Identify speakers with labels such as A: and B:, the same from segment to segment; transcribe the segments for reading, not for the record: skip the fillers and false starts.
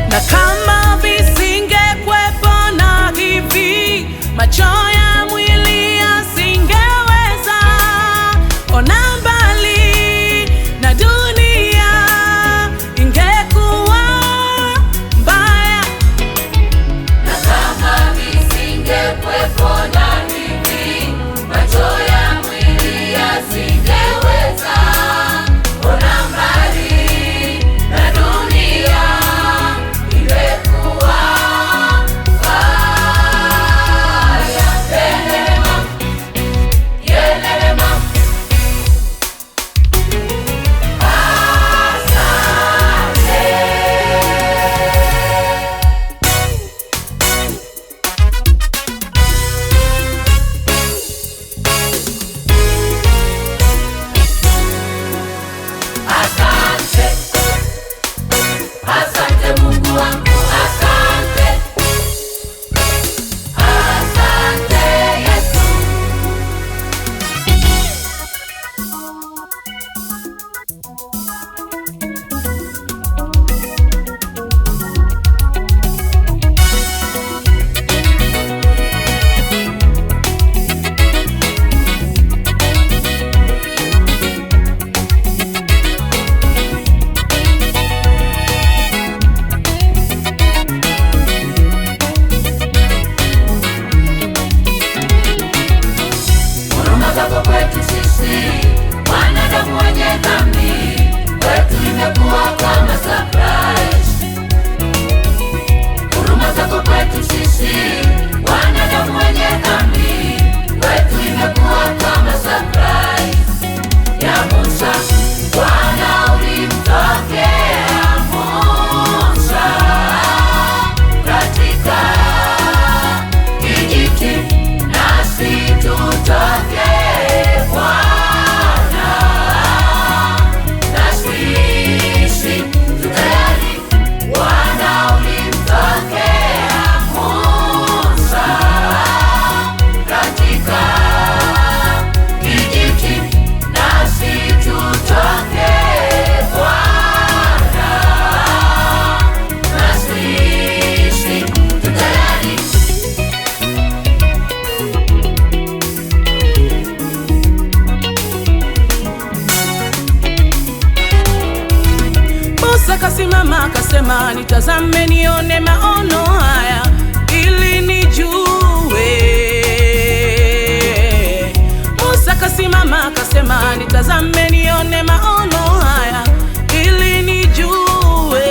A: Na kama visingekwepo na hivi, macho ya mwili yasingeweza ona mbali, na dunia ingekuwa mbaya.
B: Na kama visingekwepo na hivi, macho ya mwili yasingeweza ona mbali, na dunia ingekuwa mbaya. Yelelema, asante. Asante Mungu wangu, asante. Asante Yesu. Huruma zako kwetu sisi wanadamu wenye dhambi, kwetu imekuwa kama surprise. Huruma zako kwetu sisi wanadamu wenye dhambi, kwetu imekuwa kama surprise. Ya Musa, Bwana ulimtokea Musa katika kijiti, nasi tutokee Bwana, na sisi tu tayari. Bwana ulimtokea Musa katika kijiti, nasi tutokee Bwana, na sisi tu tayari.
A: Musa kasimama akasema, nitazame nione maono haya ili nijue. Musa kasimama akasema, nitazame nione maono haya ili nijue.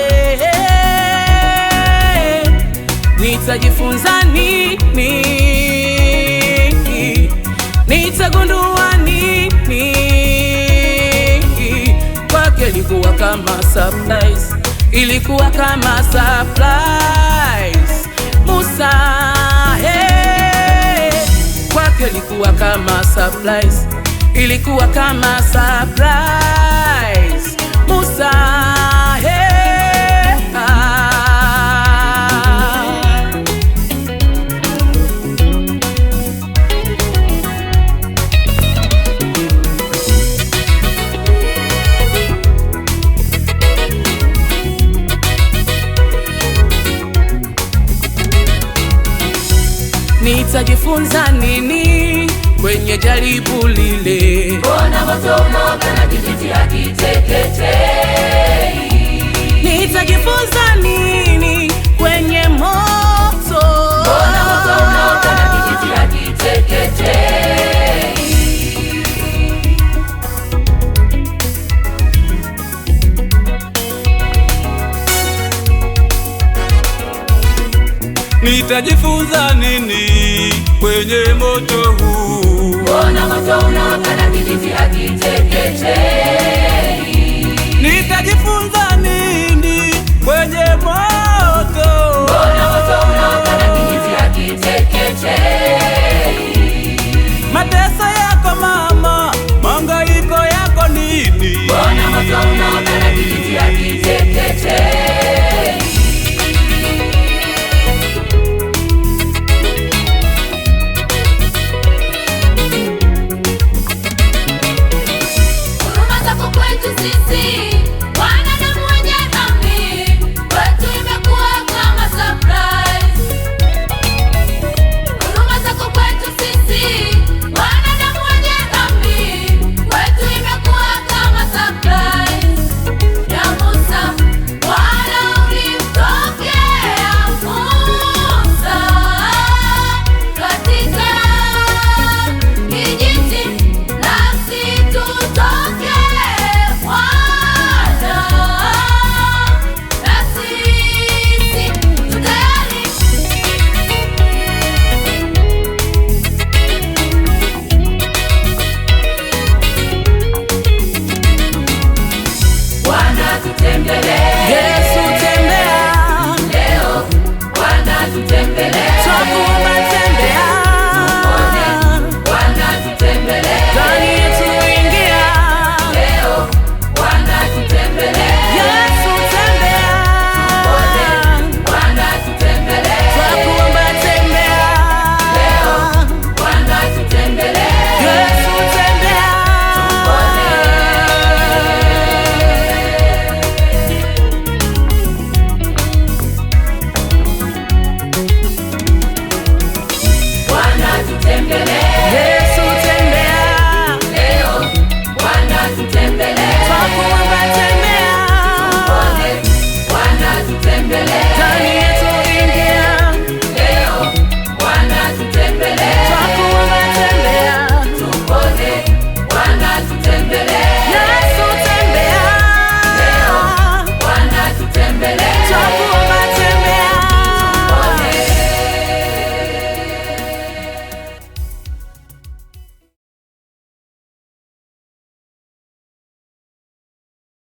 A: Nitajifunza nini? Nitagundua nini? Kwake ilikuwa kama surprise, ilikuwa kama surprise. Musa, kwake ilikuwa kama surprise, ilikuwa kama surprise. Musa, nitajifunza nini kwenye jaribu lile?
B: Mbona moto unaoka na kijiti hakiteketei?
A: Nitajifunza nini kwenye moto?
B: Mbona moto unaoka na kijiti hakiteketei?
C: Nitajifunza nini kwenye moto huu?
B: Mbona moto unaoka na kijiti hakiteketei?